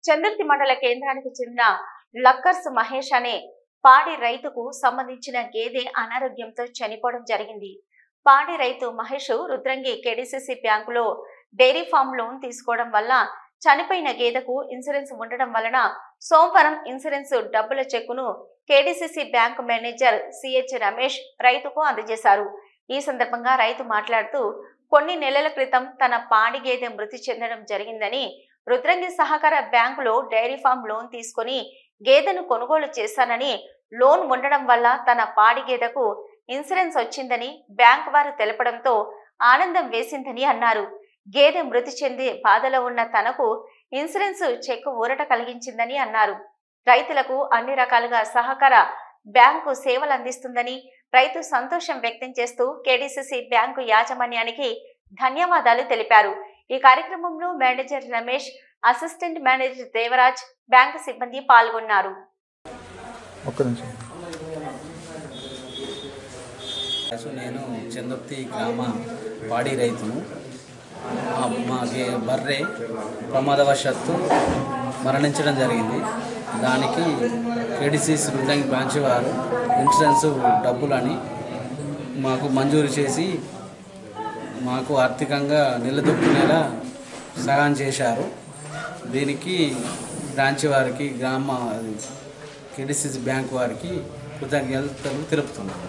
చంద్రుతి మండల కేంద్రానికి చెందిన లక్కర్స్ మహేష్ అనే పాడి రైతుకు సంబంధించిన గేదె అనారోగ్యంతో చనిపోవడం జరిగింది. పాడి రైతు మహేష్ రుద్రంగి కేడీసీసీ బ్యాంకులో డైరీ ఫామ్ లోన్ తీసుకోవడం వల్ల చనిపోయిన గేదెకు ఇన్సూరెన్స్ ఉండడం వలన సోమవారం ఇన్సూరెన్స్ డబ్బుల చెక్కును KDCC bank manager CH Ramesh రైతుకు అందజేశారు. ఈ సందర్భంగా రైతు మాట్లాడుతూ, కొన్ని నెలల క్రితం తన పాడి గేదె మృతి చెందడం జరిగిందని, రుద్రంగి సహకార బ్యాంకులో డైరీ ఫామ్ లోన్ తీసుకుని గేదెను కొనుగోలు చేశానని, లోన్ ఉండడం వల్ల తన పాడి గేదెకు ఇన్సూరెన్స్ వచ్చిందని బ్యాంకు వారు తెలపడంతో ఆనందం వేసిందని అన్నారు. గేదె మృతి చెంది బాధలో ఉన్న తనకు ఇన్సూరెన్స్ చెక్ ఊరట కలిగించిందని అన్నారు. రైతులకు అన్ని రకాలుగా సహకార బ్యాంకు సేవలు అందిస్తుందని రైతు సంతోషం వ్యక్తం చేస్తూ కేడీసీసీ బ్యాంకు యాజమాన్యానికి ధన్యవాదాలు తెలిపారు. ఈ కార్యక్రమంలో manager Ramesh, assistant manager Devaraj, bank సిబ్బంది పాల్గొన్నారు. నేను చందుర్తి గ్రామ పాడి రైతును. మా బర్రె ప్రమాదవశాత్తు మరణించడం జరిగింది. దానికి కేడీసీసీ రుద్రంగి బ్రాంచ్ వారు ఇన్సూరెన్స్ డబ్బులని మాకు మంజూరు చేసి మాకు ఆర్థికంగా నిలదొక్కునేలా సహాయం చేశారు. దీనికి బ్రాంచ్ వారికి, గ్రామ కేడీసీసీ బ్యాంక్ వారికి కృతజ్ఞతలు తెలుపుతున్నాను.